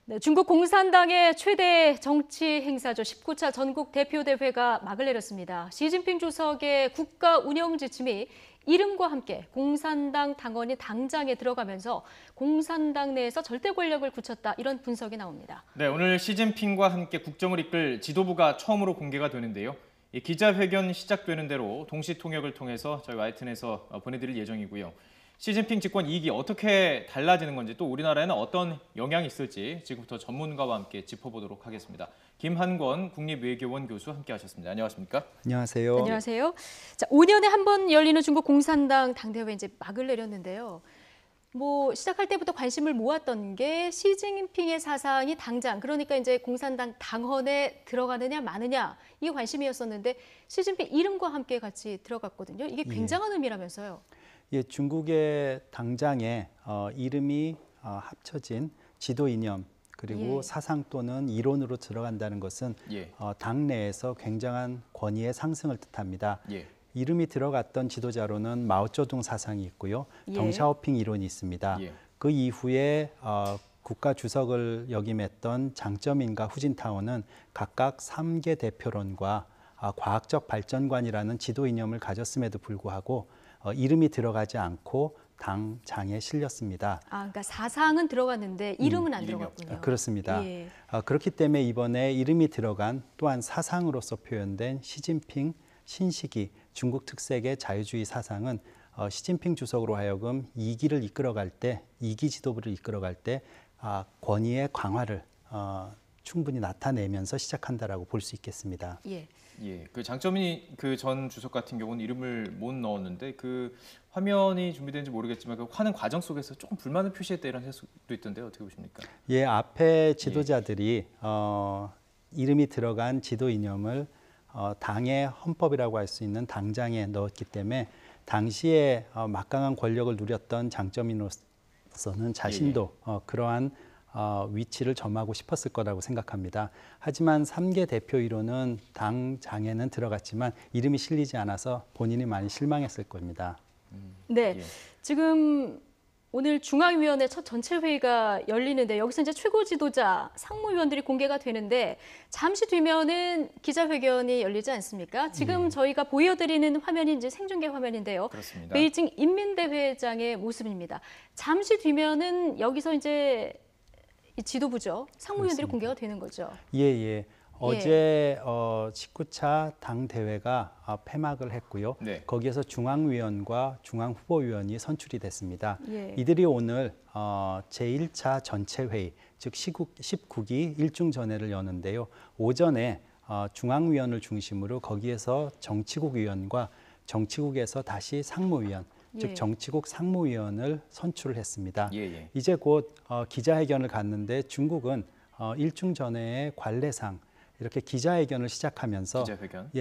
네, 중국 공산당의 최대 정치 행사죠. 19차 전국 대표대회가 막을 내렸습니다. 시진핑 주석의 국가 운영 지침이 이름과 함께 공산당 당원이 당장에 들어가면서 공산당 내에서 절대 권력을 굳혔다. 이런 분석이 나옵니다. 네, 오늘 시진핑과 함께 국정을 이끌 지도부가 처음으로 공개가 되는데요. 이 기자회견 시작되는 대로 동시 통역을 통해서 저희 YTN에서 보내드릴 예정이고요. 시진핑 집권 2기 어떻게 달라지는 건지 또 우리나라에는 어떤 영향이 있을지 지금부터 전문가와 함께 짚어보도록 하겠습니다. 김한권 국립외교원 교수 함께 하셨습니다. 안녕하십니까? 안녕하세요. 안녕하세요. 자, 5년에 한 번 열리는 중국 공산당 당대회 이제 막을 내렸는데요. 시작할 때부터 관심을 모았던 게 시진핑의 사상이 당장, 그러니까 이제 공산당 당헌에 들어가느냐 마느냐, 이게 관심이었었는데 시진핑 이름과 함께 같이 들어갔거든요. 이게 굉장한 의미라면서요. 예, 중국의 당장에 이름이 합쳐진 지도 이념 그리고 사상 또는 이론으로 들어간다는 것은 당 내에서 굉장한 권위의 상승을 뜻합니다. 이름이 들어갔던 지도자로는 마오쩌둥 사상이 있고요. 덩샤오핑 이론이 있습니다. 그 이후에 국가 주석을 역임했던 장쩌민과 후진타오는 각각 3개 대표론과 과학적 발전관이라는 지도 이념을 가졌음에도 불구하고 이름이 들어가지 않고 당장에 실렸습니다. 그러니까 사상은 들어갔는데 이름은 안 들어갔군요. 그렇습니다. 그렇기 때문에 이번에 이름이 들어간 또한 사상으로서 표현된 시진핑 신시기 중국 특색의 자유주의 사상은 시진핑 주석으로 하여금 2기를 이끌어갈 때, 2기 지도부를 이끌어갈 때 권위의 강화를 충분히 나타내면서 시작한다라고 볼 수 있겠습니다. 그 장쩌민 그 전 주석 같은 경우는 이름을 못 넣었는데 그 화면이 준비되는지 모르겠지만 그 하는 과정 속에서 조금 불만을 표시했다 이런 해석도 있던데 어떻게 보십니까? 앞에 지도자들이 이름이 들어간 지도 이념을 당의 헌법이라고 할 수 있는 당장에 넣었기 때문에 당시에 막강한 권력을 누렸던 장쩌민으로서는 자신도 그러한 위치를 점하고 싶었을 거라고 생각합니다. 하지만 3개 대표 이론은 당장에는 들어갔지만 이름이 실리지 않아서 본인이 많이 실망했을 겁니다. 네, 지금 오늘 중앙위원회 첫 전체 회의가 열리는데 여기서 이제 최고 지도자, 상무위원들이 공개가 되는데 잠시 뒤면은 기자회견이 열리지 않습니까? 지금 저희가 보여드리는 화면이 이제 생중계 화면인데요. 그렇습니다. 베이징 인민대회장의 모습입니다. 잠시 뒤면은 여기서 이제 이 지도부죠. 상무위원들이 공개가 되는 거죠. 어제 19차 당 대회가 폐막을 했고요. 거기에서 중앙위원과 중앙후보위원이 선출이 됐습니다. 이들이 오늘 제1차 전체 회의, 즉 19기 일중전회를 여는데요. 오전에 중앙위원을 중심으로 거기에서 정치국 위원과 정치국에서 다시 상무위원, 즉 정치국 상무위원을 선출을 했습니다. 이제 곧 기자회견을 갖는데 중국은 일중전회의 관례상 이렇게 기자회견을 시작하면서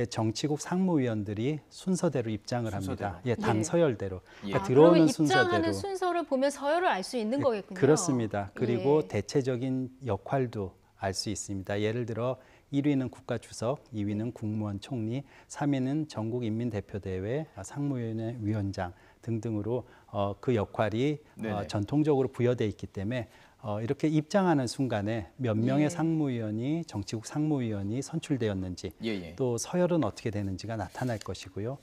정치국 상무위원들이 순서대로 입장을 합니다. 당 서열대로. 들어오는 순서대로. 입장하는 순서를 보면 서열을 알 수 있는 거겠군요. 그렇습니다. 그리고 대체적인 역할도 알 수 있습니다. 예를 들어 1위는 국가주석, 2위는 국무원 총리, 3위는 전국인민대표대회 상무위원회 위원장 등등으로 그 역할이 전통적으로 부여돼 있기 때문에 이렇게 입장하는 순간에 몇 명의 상무위원이 정치국 상무위원이 선출되었는지 또 서열은 어떻게 되는지가 나타날 것이고요.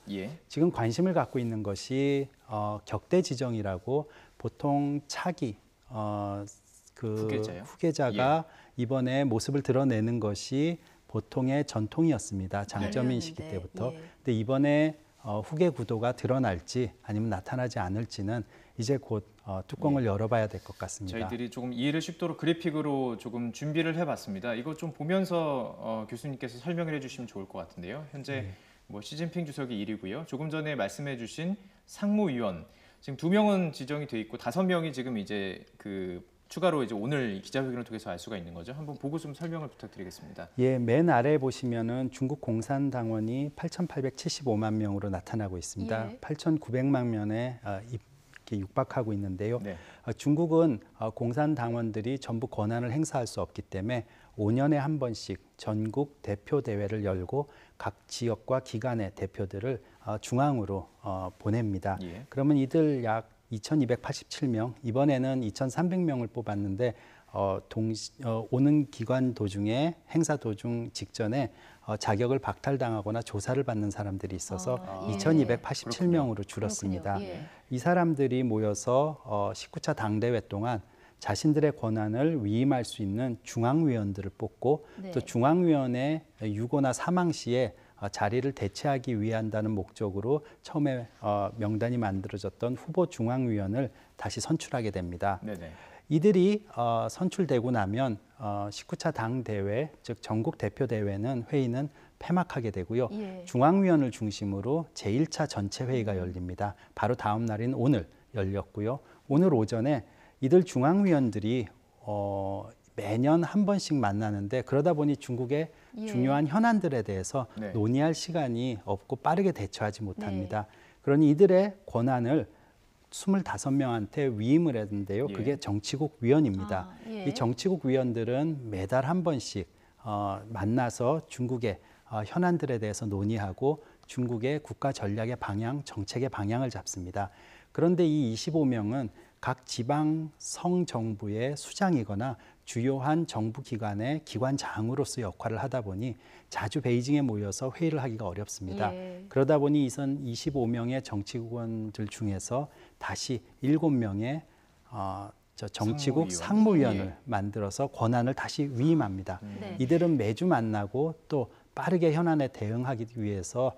지금 관심을 갖고 있는 것이 격대 지정이라고 보통 차기 후계자가 이번에 모습을 드러내는 것이 보통의 전통이었습니다. 장쩌민 시기 때부터. 근데 이번에 후계 구도가 드러날지 아니면 나타나지 않을지는 이제 곧 뚜껑을 열어봐야 될 것 같습니다. 저희들이 조금 이해를 쉽도록 그래픽으로 조금 준비를 해봤습니다. 이거 좀 보면서 교수님께서 설명을 해주시면 좋을 것 같은데요. 현재 시진핑 주석이 1위고요. 조금 전에 말씀해주신 상무위원 지금 2명은 지정이 돼 있고 5명이 지금 이제 추가로 이제 오늘 기자회견을 통해서 알 수가 있는 거죠. 한번 보고 좀 설명을 부탁드리겠습니다. 맨 아래에 보시면은 중국 공산당원이 8,875만 명으로 나타나고 있습니다. 8,900만 명에 이렇게 육박하고 있는데요. 중국은 공산당원들이 전부 권한을 행사할 수 없기 때문에 5년에 한 번씩 전국 대표 대회를 열고 각 지역과 기관의 대표들을 중앙으로 보냅니다. 그러면 이들 약 2,287명, 이번에는 2,300명을 뽑았는데 오는 기관 도중에 행사 도중 직전에 자격을 박탈당하거나 조사를 받는 사람들이 있어서 예. 2,287명으로 줄었습니다. 그렇군요. 예. 이 사람들이 모여서 19차 당대회 동안 자신들의 권한을 위임할 수 있는 중앙위원들을 뽑고 네. 또 중앙위원회 유고나 사망 시에 자리를 대체하기 위한다는 목적으로 처음에 명단이 만들어졌던 후보 중앙위원을 다시 선출하게 됩니다. 네네. 이들이 선출되고 나면 19차 당대회, 즉 전국 대표대회는 회의는 폐막하게 되고요. 예. 중앙위원을 중심으로 제1차 전체 회의가 열립니다. 바로 다음 날인 오늘 열렸고요. 오늘 오전에 이들 중앙위원들이 매년 한 번씩 만나는데 그러다 보니 중국의 예. 중요한 현안들에 대해서 네. 논의할 시간이 없고 빠르게 대처하지 못합니다. 그러니 이들의 권한을 25명한테 위임을 했는데요. 예. 그게 정치국 위원입니다. 예. 이 정치국 위원들은 매달 한 번씩 만나서 중국의 현안들에 대해서 논의하고 중국의 국가 전략의 방향, 정책의 방향을 잡습니다. 그런데 이 25명은 각 지방 성정부의 수장이거나 주요한 정부 기관의 기관장으로서 역할을 하다 보니 자주 베이징에 모여서 회의를 하기가 어렵습니다. 예. 그러다 보니 이선 25명의 정치국원들 중에서 다시 7명의 정치국 상무위원. 상무위원을 예. 만들어서 권한을 다시 위임합니다. 네. 이들은 매주 만나고 또 빠르게 현안에 대응하기 위해서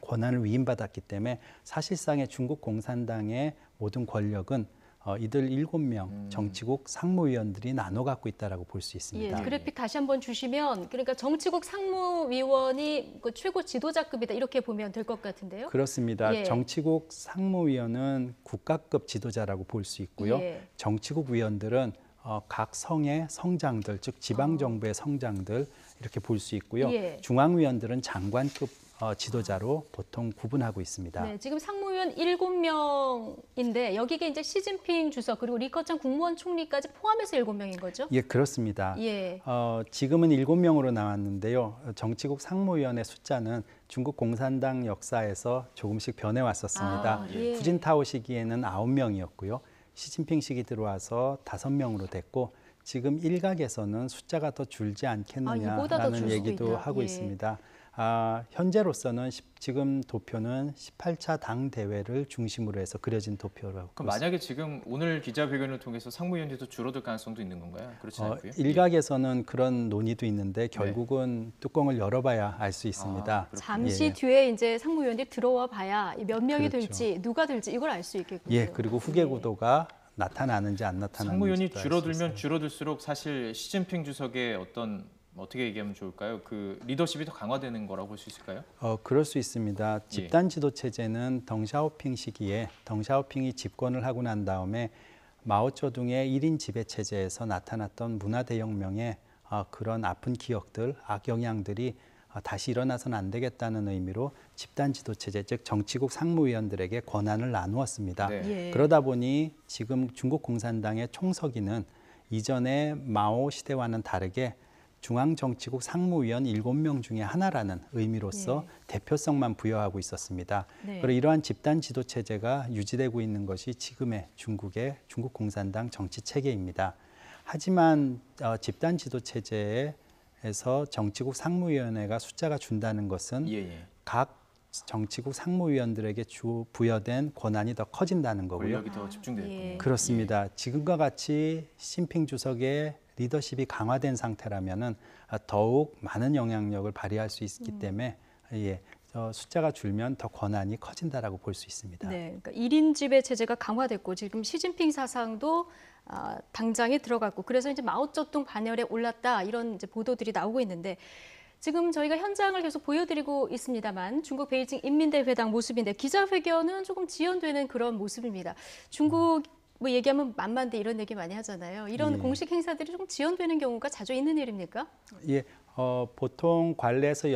권한을 위임받았기 때문에 사실상의 중국 공산당의 모든 권력은 이들 7명 정치국 상무위원들이 나눠 갖고 있다라고 볼 수 예, 있습니다. 그래픽 다시 한번 주시면 그러니까 정치국 상무위원이 그 최고 지도자급이다 이렇게 보면 될 것 같은데요. 그렇습니다. 예. 정치국 상무위원은 국가급 지도자라고 볼 수 있고요. 예. 정치국 위원들은 각 성의 성장들, 즉 지방 정부의 성장들 이렇게 볼 수 있고요. 예. 중앙위원들은 장관급 지도자로 보통 구분하고 있습니다. 네, 지금 상무위원 7명인데 여기에 이제 시진핑 주석 그리고 리커창 국무원 총리까지 포함해서 7명인 거죠? 예, 그렇습니다. 예. 지금은 7명으로 나왔는데요. 정치국 상무위원의 숫자는 중국 공산당 역사에서 조금씩 변해왔었습니다. 예. 후진타오 시기에는 9명이었고요. 시진핑 시기 들어와서 5명으로 됐고 지금 일각에서는 숫자가 더 줄지 이보다 더 줄 않겠느냐라는 수도 얘기도 있다. 하고 예. 있습니다. 현재로서는 지금 도표는 18차 당 대회를 중심으로 해서 그려진 도표라고. 그럼 만약에 지금 오늘 기자회견을 통해서 상무위원들이 더 줄어들 가능성도 있는 건가요? 그렇지 않고요? 일각에서는 그런 논의도 있는데 결국은 뚜껑을 열어봐야 알 수 있습니다. 잠시 예. 뒤에 이제 상무위원들이 들어와 봐야 몇 명이 그렇죠. 될지 누가 될지 이걸 알 수 있겠군요. 예, 그리고 후계 구도가 나타나는지 안 나타나는지 상무위원이 줄어들면 줄어들수록 사실 시진핑 주석의 어떤 어떻게 얘기하면 좋을까요? 그 리더십이 더 강화되는 거라고 볼 수 있을까요? 그럴 수 있습니다. 집단 지도 체제는 덩샤오핑 시기에 덩샤오핑이 집권을 하고 난 다음에 마오쩌둥의 1인 지배 체제에서 나타났던 문화 대혁명의 그런 아픈 기억들, 악영향들이 다시 일어나서는 안 되겠다는 의미로 집단 지도 체제, 즉 정치국 상무위원들에게 권한을 나누었습니다. 네. 예. 그러다 보니 지금 중국 공산당의 총서기는 이전의 마오 시대와는 다르게 중앙정치국 상무위원 7명 중에 하나라는 의미로서 대표성만 부여하고 있었습니다. 네. 그리고 이러한 집단 지도 체제가 유지되고 있는 것이 지금의 중국의 중국 공산당 정치 체계입니다. 하지만 집단 지도 체제에서 정치국 상무위원회가 숫자가 준다는 것은 각 정치국 상무위원들에게 부여된 권한이 더 커진다는 거고요. 권력이 더 집중되겠군요. 그렇습니다. 지금과 같이 시진핑 주석의 리더십이 강화된 상태라면은 더욱 많은 영향력을 발휘할 수 있기 때문에 숫자가 줄면 더 권한이 커진다라고 볼 수 있습니다. 네, 그러니까 1인 지배 체제가 강화됐고 지금 시진핑 사상도 당장에 들어갔고 그래서 이제 마오쩌둥 반열에 올랐다 이런 이제 보도들이 나오고 있는데 지금 저희가 현장을 계속 보여드리고 있습니다만 중국 베이징 인민대회당 모습인데 기자회견은 조금 지연되는 그런 모습입니다. 중국 뭐 얘기하면 만만대 이런 얘기 많이 하잖아요. 이런 공식 행사들이 좀 지연되는 경우가 자주 있는 일입니까? 예, 보통 관례에서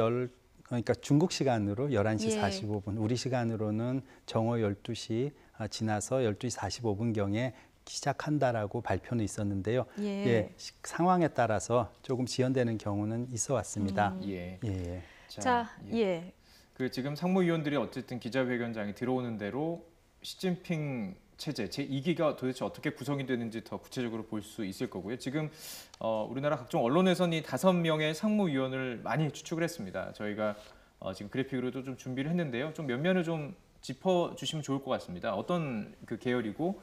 그러니까 중국 시간으로 11시 45분, 우리 시간으로는 정오 12시 지나서 12시 45분경에 시작한다라고 발표는 있었는데요. 상황에 따라서 조금 지연되는 경우는 있어 왔습니다. 그 지금 상무위원들이 어쨌든 기자회견장에 들어오는 대로 시진핑 체제 제2기가 도대체 어떻게 구성이 되는지 더 구체적으로 볼 수 있을 거고요. 지금 우리나라 각종 언론에서는 이 5명의 상무위원을 많이 추측을 했습니다. 저희가 지금 그래픽으로도 좀 준비를 했는데요. 좀 몇 면을 좀 짚어주시면 좋을 것 같습니다. 어떤 그 계열이고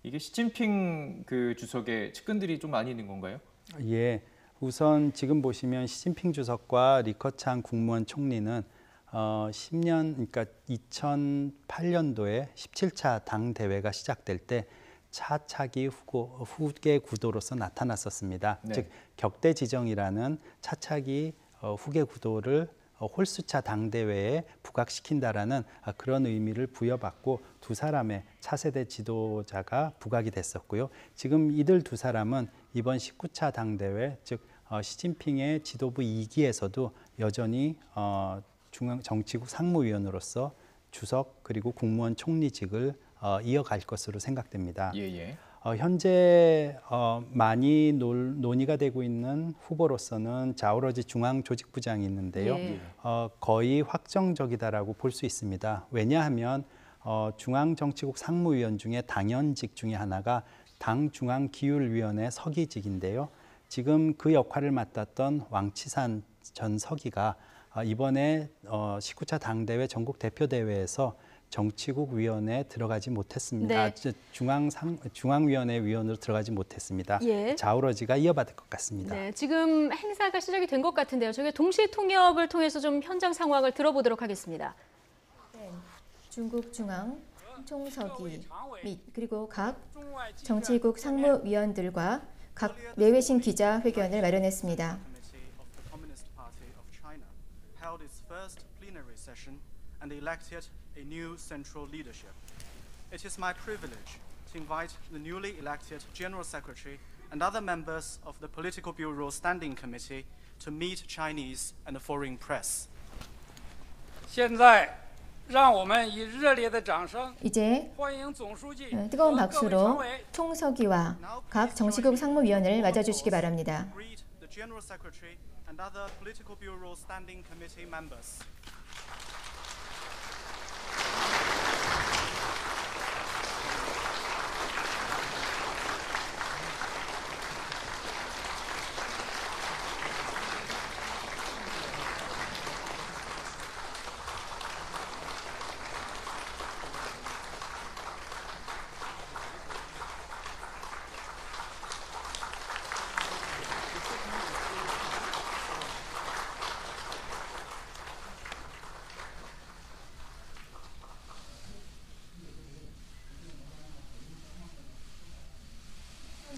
이게 시진핑 그 주석의 측근들이 좀 많이 있는 건가요? 예, 우선 지금 보시면 시진핑 주석과 리커창 국무원 총리는 10년, 그러니까 2008년도에 17차 당 대회가 시작될 때 차차기 후계 구도로서 나타났었습니다. 네. 즉 격대 지정이라는 차차기 후계 구도를 홀수차 당대회에 부각시킨다라는 그런 의미를 부여받고 두 사람의 차세대 지도자가 부각이 됐었고요. 지금 이들 두 사람은 이번 19차 당대회, 즉 시진핑의 지도부 2기에서도 여전히 중앙정치국 상무위원으로서 주석 그리고 국무원 총리직을 이어갈 것으로 생각됩니다. 예. 현재 많이 논의가 되고 있는 후보로서는 자오러지 중앙조직부장이 있는데요. 예. 거의 확정적이다라고 볼 수 있습니다. 왜냐하면 중앙정치국 상무위원 중에 당연직 중에 하나가 당중앙기율위원회 서기직인데요. 지금 그 역할을 맡았던 왕치산 전 서기가 이번에 19차 당대회 전국 대표대회에서 정치국 위원회에 들어가지 못했습니다. 네. 중앙위원회 위원으로 들어가지 못했습니다. 예. 좌우러지가 이어받을 것 같습니다. 네, 지금 행사가 시작이 된 것 같은데요. 저희 동시 통역을 통해서 좀 현장 상황을 들어보도록 하겠습니다. 중국 중앙 총서기 및 그리고 각 정치국 상무위원들과 각 내외신 기자회견을 마련했습니다. And elected a new central leadership. It is my privilege to invite the newly elected General Secretary and other members of the Political Bureau Standing Committee to meet Chinese and foreign press. 现在让我们以热烈的掌声 이제 欢迎总书记 뜨거운 和各位常 박수로 委 총서기와 각 정치국 상무위원을 맞아주시기 바랍니다. Greet the General Secretary and other Political Bureau Standing Committee members.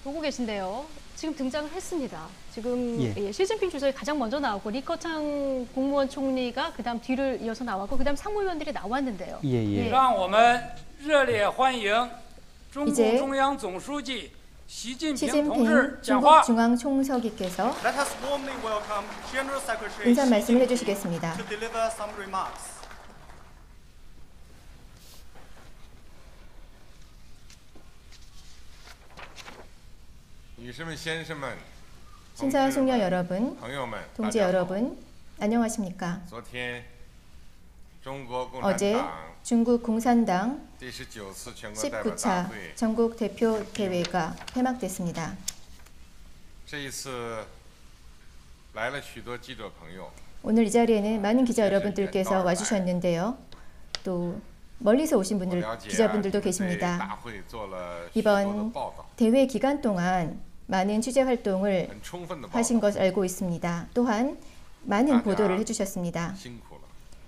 보고 계신데요. 지금 등장을 했습니다. 지금 예. 시진핑 주석이 가장 먼저 나왔고 리커창 국무원 총리가 그다음 뒤를 이어서 나왔고 그다음 상무위원들이 나왔는데요. 예. 让我们热烈欢迎中共 이제 中央总书记习近平同 시진핑 志讲 중국 话。 중앙 총서기께서 Let us warmly welcome General Secretary 인사 Xi 말씀을 Jinping 해주시겠습니다. to deliver some remarks. 신사 숙녀 여러분, 朋友们， 동지 여러분, 안녕하십니까? 昨天，中国共产 어제 党 중국 공산당 第19次全国代表大 19차 会， 전국 대표 대회가 폐막됐습니다. 这一次来了许多记者朋友， 오늘 이 자리에는 많은 기자 여러분들께서 와주셨는데요. 또 멀리서 오신 我 분들, 了解 기자분들도 对 계십니다. 大会做了许多的 이번 报道， 대회 기간 동안 많은 취재 활동을 很充分的报 하신 道， 것 알고 있습니다. 또한 많은 보도를 해주셨습니다. 辛苦了，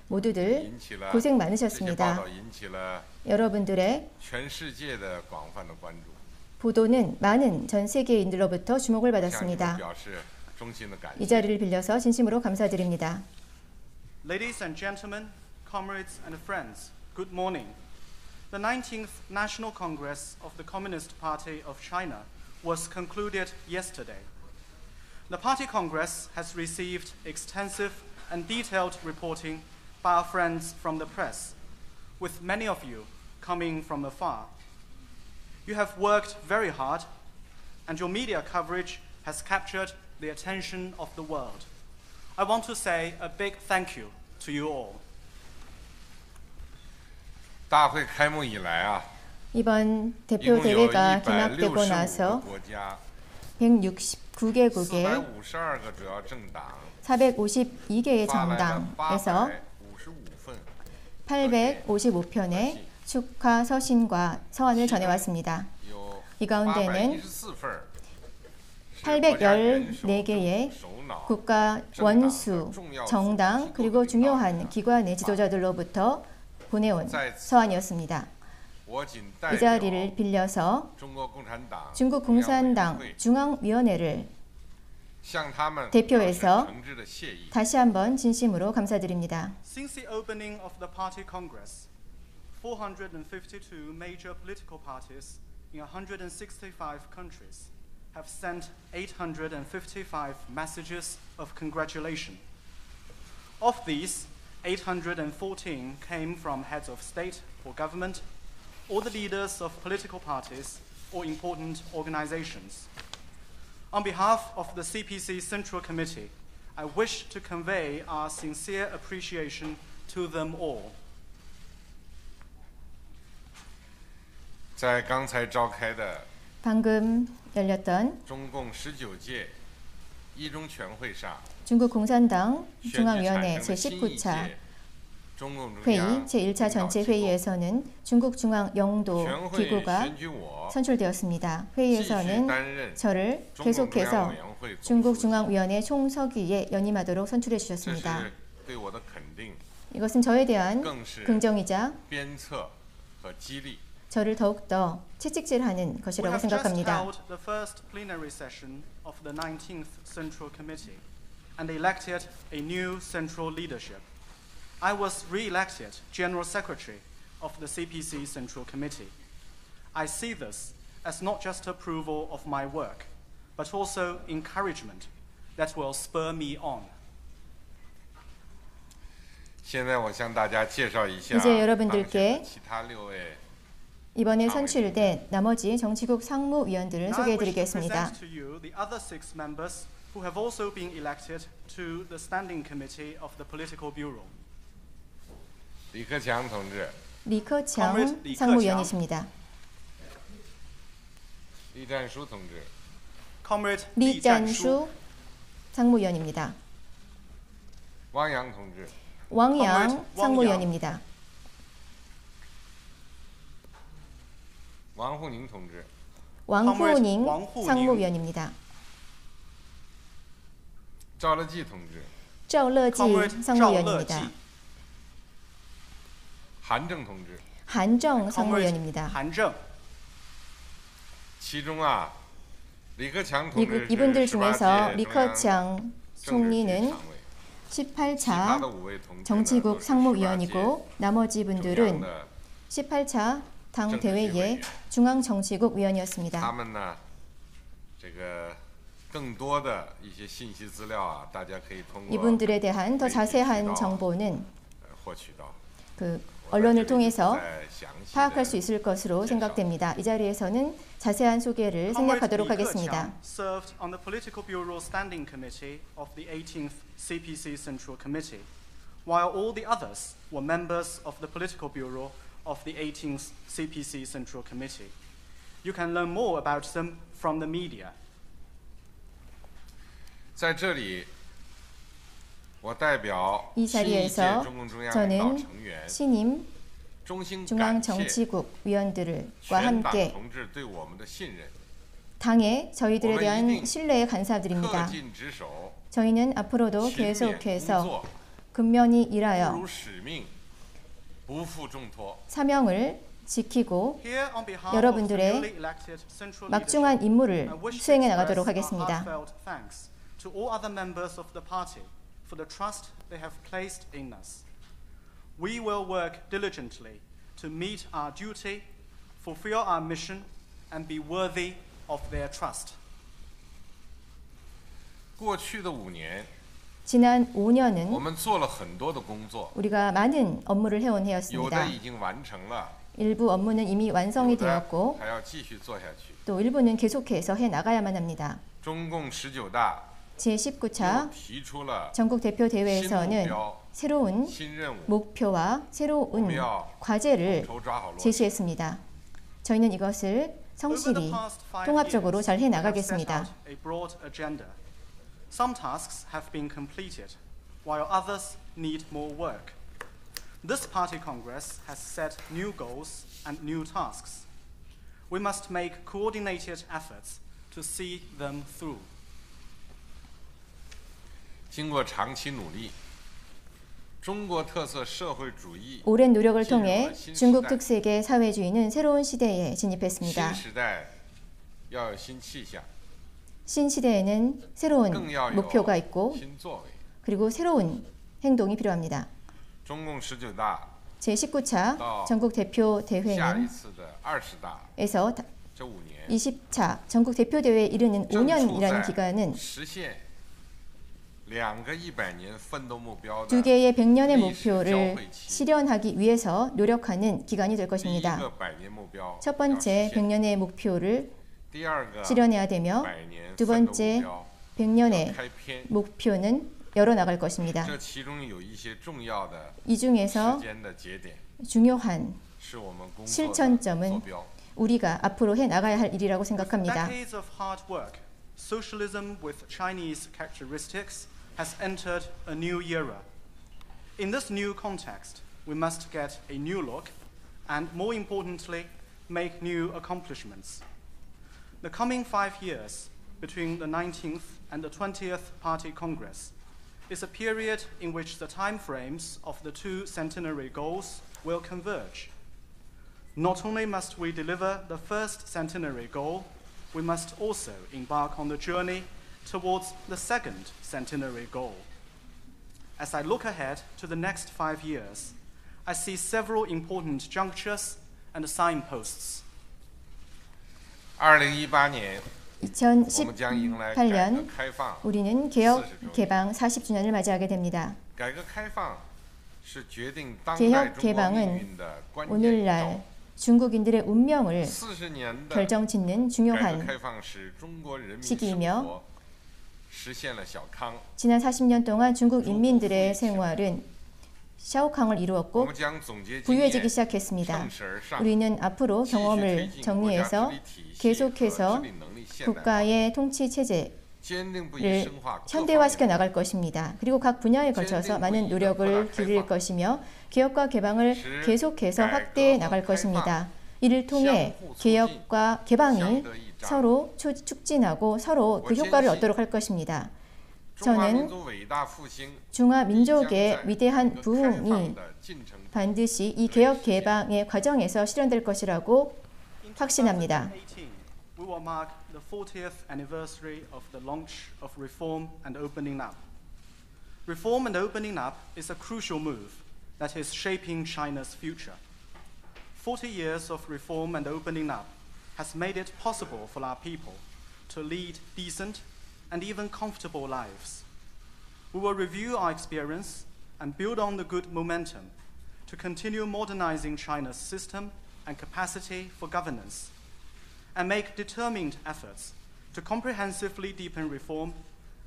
모두들 引起了 고생 这些报 많으셨습니다. 道引起了 여러분들의 全世界的广泛的关注， 보도는 많은 전 세계인들로부터 주목을 向你们 받았습니다. 表示衷心的感 이 谢。 자리를 빌려서 진심으로 감사드립니다. Ladies and gentlemen, comrades and friends, good morning. The 19th National Congress of the Communist Party of China was concluded yesterday. The Party Congress has received extensive and detailed reporting by our friends from the press, with many of you coming from afar. You have worked very hard, and your media coverage has captured the attention of the world. I want to say a big thank you to you all. 大会开幕以来啊， 이번 一 대표 共有 대회가 개막되고 165个 나서 国家， 169개국의 452个主要政党 452개의 发来了 정당에서 855份 855편의 축하 서신과 서한을 전해왔습니다. 有 이 가운데는 814份 814개의 국가 원수, 정당, 그리고 중요한 기관의 지도자들로부터 보내온 서한이었습니다. 이 자리를 빌려서 중국 공산당 중앙위원회를 대표해서 다시 한번 진심으로 감사드립니다. Since the opening of the Party Congress, 452 major political parties in 165 countries have sent 855 messages of congratulation. Of these, 814 came from heads of state or government, or the leaders of political parties or important organizations. On behalf of the CPC Central Committee, I wish to convey our sincere appreciation to them all. 在刚才召开的 방금 열렸던 中共19届一中全会上， 중국 공산당 选举 중앙위원회 产生的新一 제19차 届中共中 회의 央 제1차 领导 전체 机构 회의에서는 중국 중앙 영도 全会 기구가 选举我 선출되었습니다. 继续 회의에서는 担任 저를 中共中央 계속해서 委员会总 중국 书记， 중앙위원회 총서기에 연임하도록 선출해 这 주셨습니다. 是对我的肯定、 이것은 저에 대한 更是 긍정이자 鞭策和激励。 저를 더욱더 채찍질하는 We 것이라고 have just 생각합니다. held the first plenary session of the 19th Central Committee and elected a new central leadership. I was re-elected General Secretary of the CPC Central Committee. I see this as not just approval of my work, but also encouragement that will spur me on. 现在我向大家介绍一下 이제 여러분들께 当选的其他6位 이번에 선출된 나머지 정치국 상무위원들을 Now I wish to 소개해드리겠습니다. present to you the other 6 members who have also been elected to the Standing Committee of the Political Bureau. 李克强同志、 리커창 Comrade 리 상무위원이십니다. 栗战书同志、 Comrade Li Jianshu, 리짠슈 상무위원입니다. 汪洋同志、 왕양 Comrade 상무위원입니다. 王沪宁同志、 왕후닝 왕후닝. 상무위원입니다. 赵乐际同志、 赵乐际 Comrade Zhao 상무위원입니다. Leji, 韩正同志。 한정 Comrade 상무위원입니다. Han Zheng. 其中啊，李克强同志是 이분들 18 중에서 届中央 리커창 政治局 총리는 常委，其他 18차 的5位同志呢 정치국 都是 상무위원이고 나머지 18届中央 분들은 的 18차 당 정치局대회의 위원. 중앙정치국 他 위원이었습니다. 们呢，这个更多的一些信息资料啊，大家可以通过 이분들에 대한 더媒体渠 자세한 道 정보는 获取到。 그 我在 언론을 这里不 통해서 再详细 파악할 수 地 있을 것으로介绍. 생각됩니다. 이 자리에서는 자세한 소개를 Comrade 생략하도록 Li 하겠습니다. Keqiang served on the Political Bureau Standing Committee of the 18th CPC Central Committee, while all the others were members of the Political Bureau of the 18th CPC Central Committee. You can learn more about them from the media. 在这里，我代表 이 新一届 자리에서 中共中央领导 저는 成员， 신임 衷心感谢 중앙정치국 위원들과 全党 함께 同志对我们的信任， 당에 저희들에 대한 신뢰에 恪 감사드립니다. 尽职守， 저희는 앞으로도 勤勉工 계속해서 作， 근면히 不 일하여 辱使命，不负重托。 사명을 지키고 Here on behalf of the 여러분들의 newly elected Central 막중한 Leadership, 임무를 I wish to 수행해 express 나가도록 our 하겠습니다. heartfelt thanks to all other members of the party for the trust they have placed in us. We will work diligently to meet our duty, fulfill our mission, and be worthy of their trust. 过去的5年， 지난 我 5년은 们做了很多的工作， 우리가 많은 업무를 해온 有的 해였습니다. 已经完成了， 일부 업무는 이미 완성이 有的 되었고 还要继续做下去。 또 일부는 계속해서 해 나가야만 합니다. 中共19大 제19차 又提出了 전국 대표 新目 대회에서는 标、 새로운 新任务， 목표와 我 새로운 们要 과제를 统筹抓好落实。 제시했습니다. 저희는 이것을 Over the 성실히 past 5 통합적으로 years, 잘 we have set 해나가겠습니다. out a broad agenda. Some tasks have been completed, while others need more work. This party congress has set new goals and new tasks. We must make coordinated efforts to see them through. 经过长期努力，中国特色社会主义 오랜 노력을 통해 중국 특색의 사회주의는 새로운 시대에 진입했습니다. 新时代要有新气象， 신시대에는 새로운 更要有 목표가 있고 新作为。 그리고 새로운 행동이 필요합니다. 中共19大 제19차 전국 대표 下一 대회는 次的20大 에서 这5年， 20차 전국 대표 대회에 이르는 正处 5년이라는 在 기간은 实现2个100年奋斗目标的 두 개의 100년의 历史交 목표를 汇期， 실현하기 위해서 노력하는 기간이 될 第一 것입니다. 个100年目标 첫 번째 要实现， 100년의 목표를 第二个 실현해야 되며 100年 두 奋斗目 번째 标 100년의 开篇， 목표는 열어나갈 것입니다. 这其中有一些重要的 이 时 중에서 间的节点， 중요한 是我们工作的 실천점은 坐标。 우리가 앞으로 해 나가야 할 일이라고 생각합니다. Decades of hard work, socialism with Chinese characteristics has entered a new era. In this new context, we must get a new look and, more importantly, make new accomplishments. The coming 5 years between the 19th and the 20th Party Congress is a period in which the time frames of the 2 centenary goals will converge. Not only must we deliver the first centenary goal, we must also embark on the journey towards the second centenary goal. As I look ahead to the next 5 years, I see several important junctures and signposts. 2018年，我们将迎来改革 2018년 开放。 우리는 개혁 개방 40주년을 맞이하게 됩니다. 改革开放是决定当代 개혁 中国命 개방은 运的关键一 오늘날 周。 중국인들의 운명을 40年的 결정짓는 改革 중요한 开放使中国人民 시기이며 生活实现了小康。 지난 40년 동안 중국 인민들의 생활은 샤오캉을 我 이루었고 们将总结经 부유해지기 验， 시작했습니다. 乘势而上， 우리는 앞으로 继续推 경험을 进国家治 정리해서 理体系和 계속해서 治理能力现代化， 국가의 통치 체제를 坚定不移深化各方 현대화시켜 面 나갈 것입니다. 그리고 각 분야에 걸쳐서 많은 노력을 기울일 것이며 개혁과 개방을 계속해서 확대해 나갈 것입니다. 이를 통해 개혁과 개방이 서로 촉진하고 서로 그 효과를 얻도록 할 것입니다. 中华民 저는 族伟大复兴 중화 将 민족의 在 위대한 改革开放 부흥이 的进程中 반드시 이 개혁 개방의 과정에서 실현될 것이라고 In 확신합니다. 2018, we will mark the 40th anniversary of the launch of Reform and Opening Up. Reform and Opening Up is a crucial move that is shaping China's future. 40 years of reform and opening up has made it possible for our people to lead decent and even comfortable lives. We will review our experience and build on the good momentum to continue modernizing China's system and capacity for governance, and make determined efforts to comprehensively deepen reform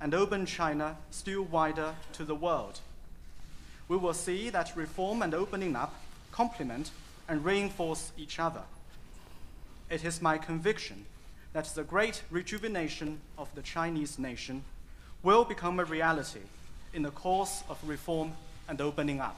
and open China still wider to the world. We will see that reform and opening up complement and reinforce each other. It is my conviction that the great rejuvenation of the Chinese nation will become a reality in the course of reform and opening up.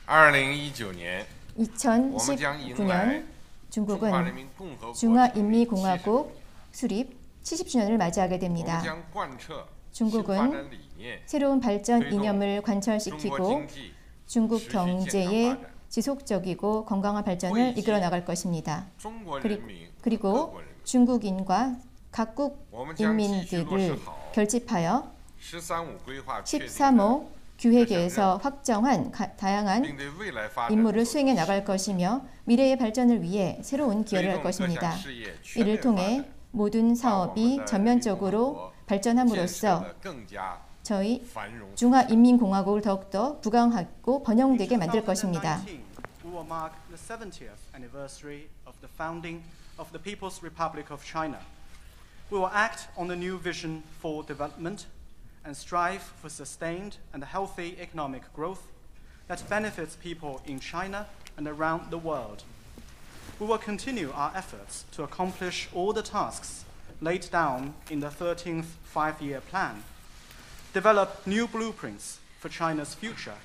2019年，我们将迎来 2019년 中华 중국은 人民共和国成立 중화인민공화국 수립 70주년을 맞이하게 我们 됩니다. 将贯彻 중국은 新发展理念， 새로운 발전推动 이념을 中国 관철시키고 经济 중국 持续健康 경제의 发展。 지속적이고 건강한 발전을 보이지. 이끌어 나갈 것입니다. 中国人民和各 그리고 国人民 중국인과 각국 我们将继续落实 인민들을 好 결집하여 13.5规划确定的 13호 기획에서 확정한 다양한 并对未来发展 임무를 做出 수행해 贡献 나갈 것이며 미래의 발전을 위해 새로운 기여를 할 推动各项 것입니다. 事业全 이를 面发 통해 展 모든 사업이 전면적으로 建设 발전함으로써 得更加 저희 繁荣。 중화인민공화국을 더욱더 부강하고 번영되게 만들 것입니다. 2019, we will mark the 70th anniversary of the founding of the People's Republic of China. We will act on the new vision for development and strive for sustained and healthy economic growth that benefits people in China and around the world. We will continue our efforts to accomplish all the tasks laid down in the 13th Five-Year Plan, develop new blueprints for China's future,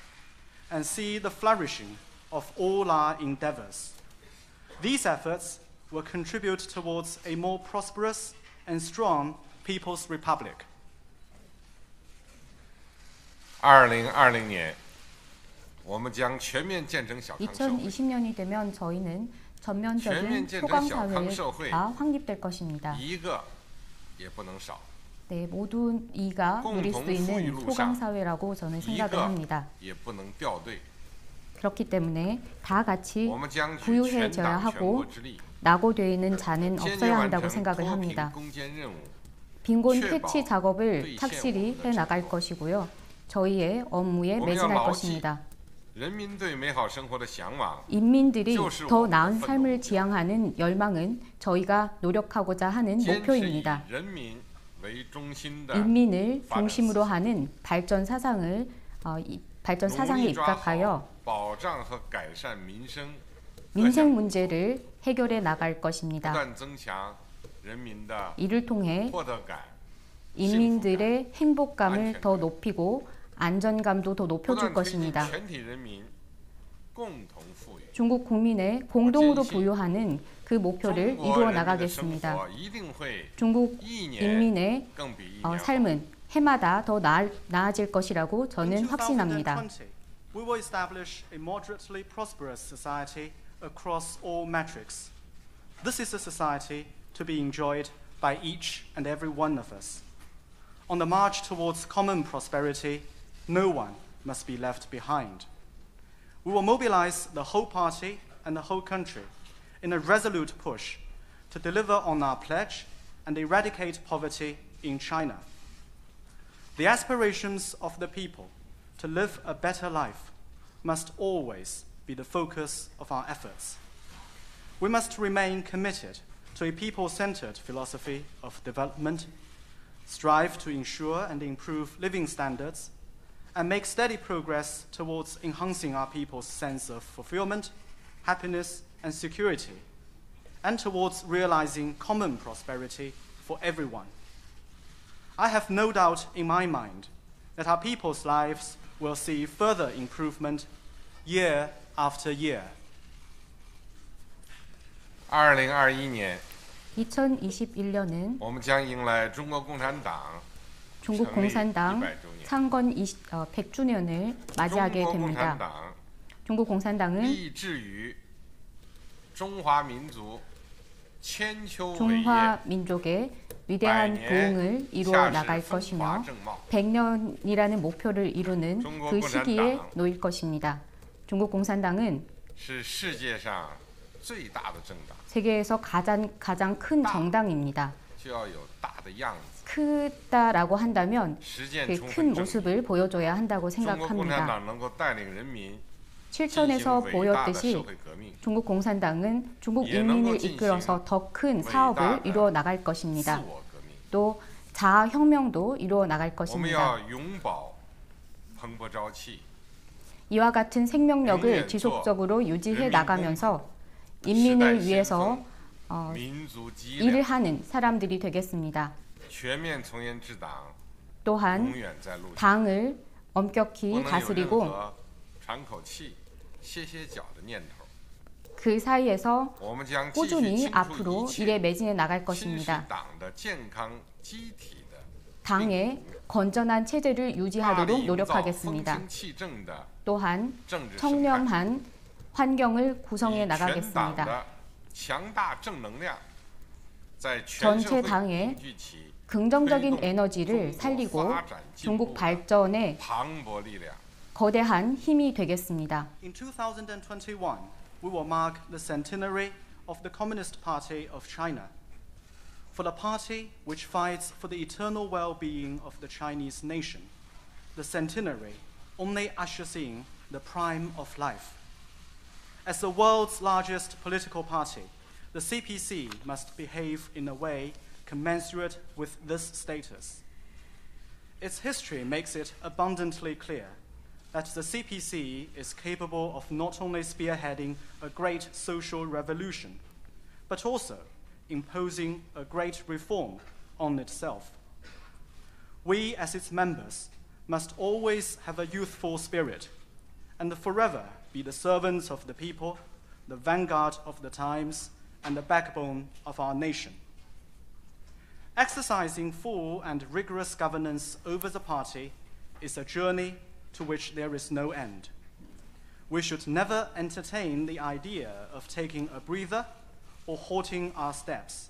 and see the flourishing of all our endeavors. These efforts will contribute towards a more prosperous and strong People's Republic. 2020年，我们将全面建成小康社会。 2020년이 되면 저희는 전면적인 소강 사회가 확립될 것입니다. 一个也不能少。 네, 모든 이가 누릴 수 있는 소강 사회라고 저는 생각을 합니다. 也不能掉队。 그렇기 때문에 다 같이 我们将举 부유해져야 全党全 하고 国之力， 낙오되어 자는 坚决 없어야 完 한다고 成 생각을 脱贫 합니다. 攻坚任务。 빈곤确保 퇴치 작업을 兑现 착실히 我们的 해나갈 承诺。 것이고요. 저희의 업무에 我们要 매진할 牢记 것입니다. 人民对美好生活的向往， 인민들이 就是我 더 们的 나은 奋斗 삶을 지향하는 열망은 저희가 노력하고자 하는 坚持以 목표입니다. 人民为中心的 인민을发展 중심으로 思想 하는 발전 사상을 발전 努 사상에 力抓好 입각하여 保障和改善民生， 민생 문제를 해결해 나갈 不 것입니다. 断增强人民的 이를 통해 获得感， 인민들의 행복감을 안전감. 더 높이고 안전감도 더 不 높여줄 断推进 것입니다. 全体人民共同富裕。 중국 국민의 공동으로坚信 부유하는 그 목표를 中国 이루어 人民的生 나가겠습니다. 活一定会 중국 一年 인민의 更比一年好。 삶은 해마다 더 나아질 것이라고 저는 In 확신합니다. 2020, we will establish a moderately prosperous society across all metrics. This is a society to be enjoyed by each and every one of us. On the march towards common prosperity, no one must be left behind. We will mobilize the whole party and the whole country in a resolute push to deliver on our pledge and eradicate poverty in China. The aspirations of the people to live a better life must always be the focus of our efforts. We must remain committed to a people-centered philosophy of development, strive to ensure and improve living standards, and make steady progress towards enhancing our people's sense of fulfillment, happiness, and security, and towards realizing common prosperity for everyone. I have no doubt in my mind that our people's lives will see further improvement year after year. 2021年， 2021년은 我们将迎来中国共产党 중국 공산당 100周年。 창건 100주년을 맞이하게 中国共产 됩니다. 党 중국 공산당은 立志于中华民族千秋伟业， 중화 민족의 위대한 100년 부흥을 이루어 下 나갈 世风华 것이며 正茂。 100년이라는 목표를 이루는 중국 그 시기에 공산당 놓일 것입니다. 중국 공산당은 是世界上最大的政党， 세계에서 가장 큰 정당입니다. 就要有大的样子， 크다라고 한다면 实践 그 充 큰 分正义。 모습을 보여줘야 한다고 中国共产 생각합니다. 党能够带领人民进行 실천에서 伟大的 보였듯이 社会革命， 중국 공산당은 중국 예, 인민을能够进行 이끌어서 더 큰 사업을伟大的 이루어 나갈 自 것입니다. 我革命。 또 자아 혁명도 이루어 나갈 我们 것입니다. 要永保蓬勃朝气， 이와 같은 생명력을 영원히 지속적으로 유지해人民 나가면서 인민을 위해서 民族脊 일을 梁， 하는 사람들이 되겠습니다. 全面从严治党， 또한 永远在路上。 당을 不 엄격히 能有任 다스리고 何喘口气、歇歇脚的念头。 그 사이에서 我们将继续 꾸준히 倾注 앞으로 一 일에 切 매진해 나갈 新式 것입니다. 党的健康机体的 당의 건전한 체제를 大力 유지하도록 营造风 노력하겠습니다. 清气正的 또한 政治生态， 청렴한 환경을 以 구성해 全党 나가겠습니다. 的强大正能量，在全 전체 社会 당의 凝聚起 긍정적인 推动 에너지를 中国 살리고 发展进 중국 步的 발전에 磅礴力量。 거대한 힘이 되겠습니다. In 2021, we will mark the centenary of the Communist Party of China. For the party which fights for the eternal well-being of the Chinese nation, the centenary only ushers in the prime of life. As the world's largest political party, the CPC must behave in a way commensurate with this status. Its history makes it abundantly clear that the CPC is capable of not only spearheading a great social revolution, but also imposing a great reform on itself. We, as its members, must always have a youthful spirit and forever be the servants of the people, the vanguard of the times, and the backbone of our nation. Exercising full and rigorous governance over the party is a journey to which there is no end. We should never entertain the idea of taking a breather or halting our steps.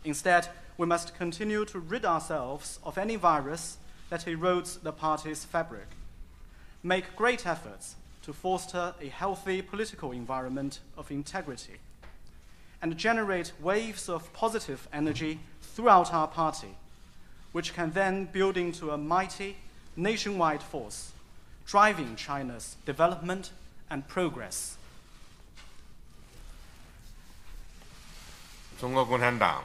Instead, we must continue to rid ourselves of any virus that erodes the party's fabric, make great efforts to foster a healthy political environment of integrity, and generate waves of positive energy throughout our party, which can then build into a mighty nationwide force, driving China's development and progress. 中国共产党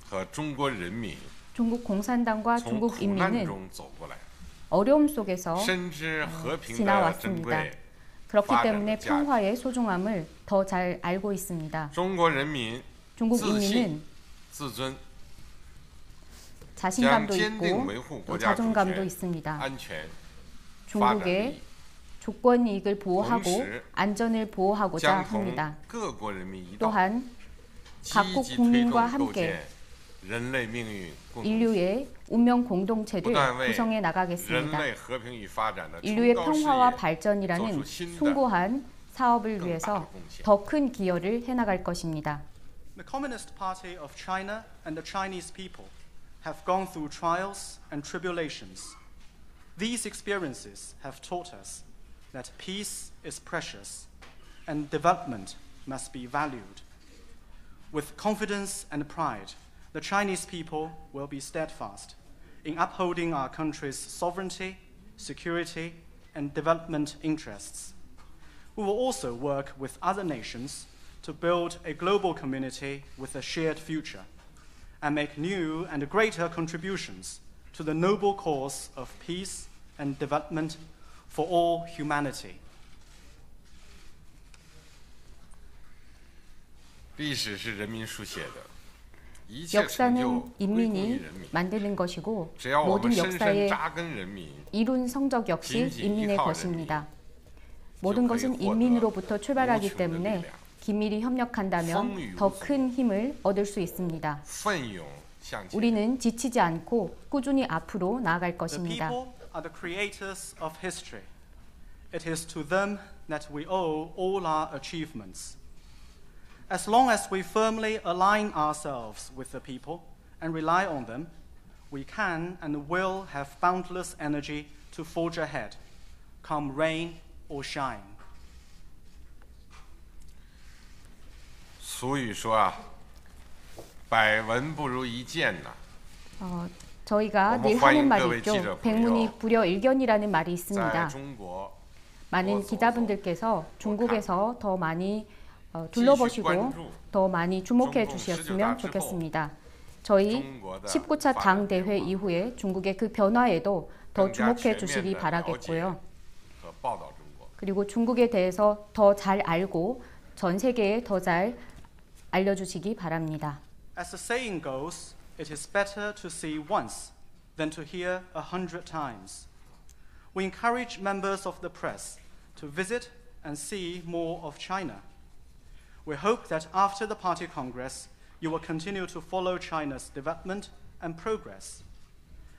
和中国人民 중국 공산당과 从 중국 苦难 인민은 中走过来， 어려움 속에서 深知和平的珍 지나왔습니다. 贵。 그렇기发展 때문에 的价值。 평화의 소중함을 더 잘 알고 있습니다. 中国人民 중국 自信 인민은 自尊， 자신감도 将坚定 있고 维护 또 国家主 자존감도 权、 있습니다. 安全、发展利 중국의 益， 주권 이익을 보호하고 同时 안전을 보호하고자 将同 합니다. 各国人民一道， 또한 积 각국 极推 국민과 动构 함께 建人类命运共同体， 인류의 운명 공동체를 不断为 구성해 人 나가겠습니다. 类和平与发展的 인류의 崇高事 평화와 业 발전이라는做出新的 숭고한 사업을 更大的 위해서 贡献。 더 큰 기여를 해나갈 것입니다. The Communist Party of China and the Chinese people have gone through trials and tribulations. These experiences have taught us that peace is precious and development must be valued. With confidence and pride, the Chinese people will be steadfast in upholding our country's sovereignty, security, and development interests. We will also work with other nations to build a global community with a shared future and make new and greater contributions to the noble cause of peace and development for all humanity. 历史是人民书写的，一切成就 역사는 归功于 인민이 人民。 만드는 것이고 只要我们 모든 深深 역사의 扎根人民， 이룬 성적 역시 진진 인민의 이하오 것입니다. 모든 就可以 것은 获得 인민으로부터 无 출발하기 穷的力 때문에 量， 긴밀히 협력한다면 더 큰 힘을 얻을 수 있습니다. 奋勇向前。 우리는 지치지 않고 꾸준히 앞으로 나아갈 The 것입니다. people are the creators of history. It is to them that we owe all our achievements. As long as we firmly align ourselves with the people and rely on them, we can and will have boundless energy to forge ahead, come rain or shine. 俗语说啊，百闻不如一见呐。 저희가 어머, 늘 하는 화인 말이各位 있죠. 记者朋友。 백문이 불여일견이라는 말이 在 있습니다. 中国， 많은 기자분들께서 중국에서 더 많이 둘러보시고 더 많이 주목해 주셨으면 좋겠습니다. 저희 19차 당 대회 이후에 중국의 그 변화에도 더 更加 주목해 全面 주시기 地了解 바라겠고요. 和报道中国。 그리고 중국에 대해서 더 잘 알고 전 세계에 더 잘 알려주시기 바랍니다. As the saying goes, it is better to see once than to hear 100 times. We encourage members of the press to visit and see more of China. We hope that after the Party Congress, you will continue to follow China's development and progress,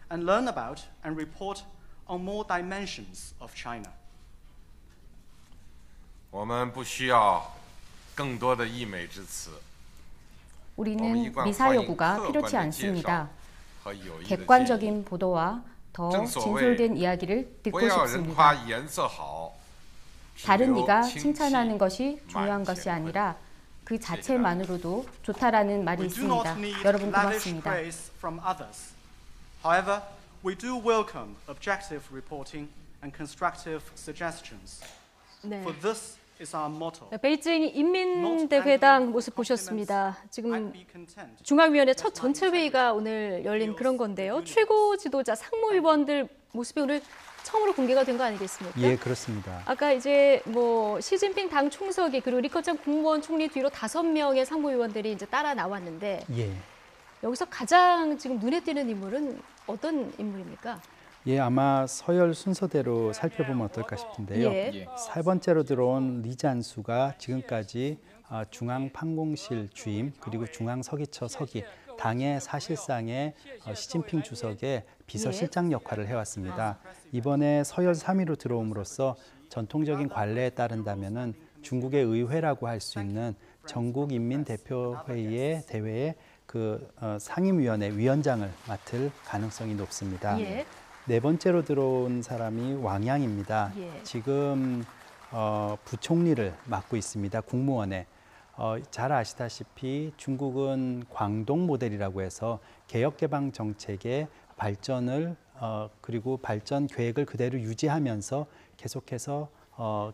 and learn about and report on more dimensions of China. 我们不需要更多的溢美之词，我们一 우리는 贯欢迎 미사 客 요구가 观 필요치 的介绍 않습니다. 和有益的建议。 객관적인 보도와 더 正所谓 진솔된 이야기를 不 듣고 要人夸 싶습니다. 颜色好，只 다른 留 이가 清气 칭찬하는 것이 중요한 满 것이 乾坤。 아니라 그 자체만으로도 좋다라는 말이 We do not 있습니다. need 여러분 lavish 고맙습니다. praise from others. However, we do welcome objective reporting and constructive suggestions. 네. For this is our motto. 베이징 Not 인민대회당 angry 모습 보셨습니다. I'd 지금 be content. 중앙위원회 첫 전체 회의가 오늘 열린 그런 건데요. 최고 지도자 상무위원들 모습이 오늘 처음으로 공개가 된 거 아니겠습니까? 예, 그렇습니다. 아까 이제 뭐 시진핑 당 총석이 그리고 리커창 국무원 총리 뒤로 5명의 상무위원들이 이제 따라 나왔는데 예. 여기서 가장 지금 눈에 띄는 인물은 어떤 인물입니까? 예, 아마 서열 순서대로 살펴보면 어떨까 싶은데요. 예. 세 번째로 들어온 리잔수가 지금까지 중앙판공실 주임 그리고 중앙서기처 서기 당의 사실상의 시진핑 주석의 비서실장 역할을 해왔습니다. 이번에 서열 3위로 들어옴으로써 전통적인 관례에 따른다면은 중국의 의회라고 할 수 있는 전국인민대표회의의 대회의 상임위원회 위원장을 맡을 가능성이 높습니다. 예. 네 번째로 들어온 사람이 왕양입니다. 예. 지금 부총리를 맡고 있습니다. 국무원에. 잘 아시다시피 중국은 광동 모델이라고 해서 개혁개방 정책의 발전을 그리고 발전 계획을 그대로 유지하면서 계속해서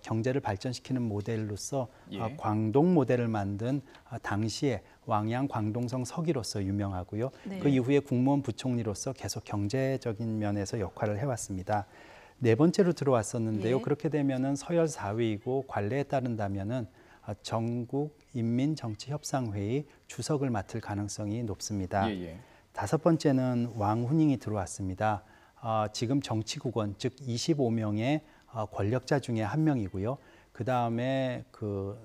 경제를 발전시키는 모델로서 예. 광동 모델을 만든 당시에 왕양 광동성 서기로서 유명하고요. 네. 그 이후에 국무원 부총리로서 계속 경제적인 면에서 역할을 해왔습니다. 네 번째로 들어왔었는데요. 예. 그렇게 되면은 서열 4위이고 관례에 따른다면은 전국인민정치협상회의 주석을 맡을 가능성이 높습니다. 예. 다섯 번째는 왕훈잉이 들어왔습니다. 지금 정치국원 즉 25명의 권력자 중에 한 명이고요. 그 다음에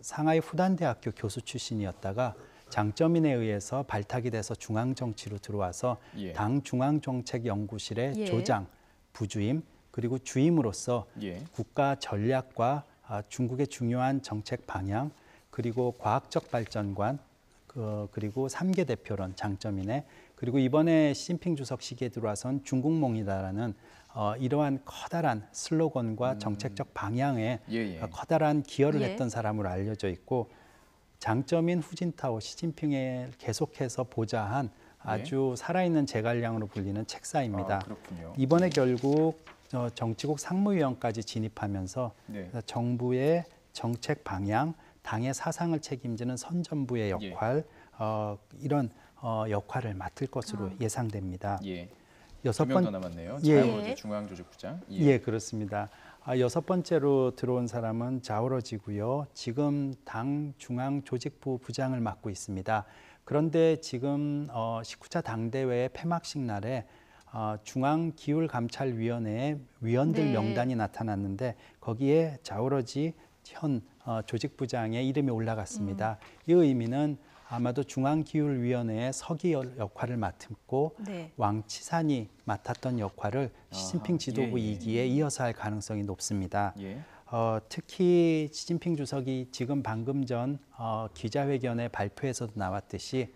상하이 후단대학교 교수 출신이었다가 장쩌민에 의해서 발탁이 돼서 중앙정치로 들어와서 예. 당 중앙정책연구실의 예. 조장, 부주임 그리고 주임으로서 예. 국가 전략과 중국의 중요한 정책 방향 그리고 과학적 발전관 그리고 3개 대표론 장쩌민의 그리고 이번에 시진핑 주석 시기에 들어와선 중국몽이다라는 이러한 커다란 슬로건과 정책적 방향에 예. 커다란 기여를 예. 했던 사람으로 알려져 있고 장쩌민, 후진타오, 시진핑을 계속해서 보좌한 아주 살아있는 제갈량으로 불리는 책사입니다. 그렇군요. 이번에 결국 정치국 상무위원까지 진입하면서 네. 정부의 정책 방향, 당의 사상을 책임지는 선전부의 역할 이런 역할을 맡을 것으로 예상됩니다. 예. 여섯 2명 더 남았네요. 예. 자오러지 중앙조직부장. 예, 그렇습니다. 여섯 번째로 들어온 사람은 자오러지고요. 지금 당 중앙조직부 부장을 맡고 있습니다. 그런데 지금 19차 당대회 폐막식 날에 중앙기율감찰위원회의 위원들 네. 명단이 나타났는데 거기에 자오러지 현 조직부장의 이름이 올라갔습니다. 이 의미는 아마도 중앙기율위원회의 서기 역할을 맡고 네. 왕치산이 맡았던 역할을 시진핑 지도부 예. 2기에 이어서 할 가능성이 높습니다. 예. 특히 시진핑 주석이 지금 방금 전 기자회견의 발표에서도 나왔듯이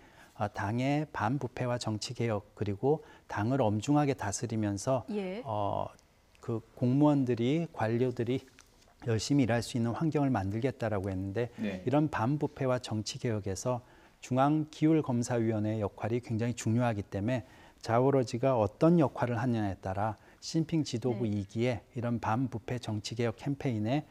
당의 반부패와 정치개혁 그리고 당을 엄중하게 다스리면서 예. 공무원들이 관료들이 열심히 일할 수 있는 환경을 만들겠다라고 했는데 네. 이런 반부패와 정치개혁에서 중앙기율검사위원회의 역할이 굉장히 중요하기 때문에 자오러지가 어떤 역할을 하느냐에 따라 시진핑 지도부 2기에 이런 반부패 정치개혁 캠페인의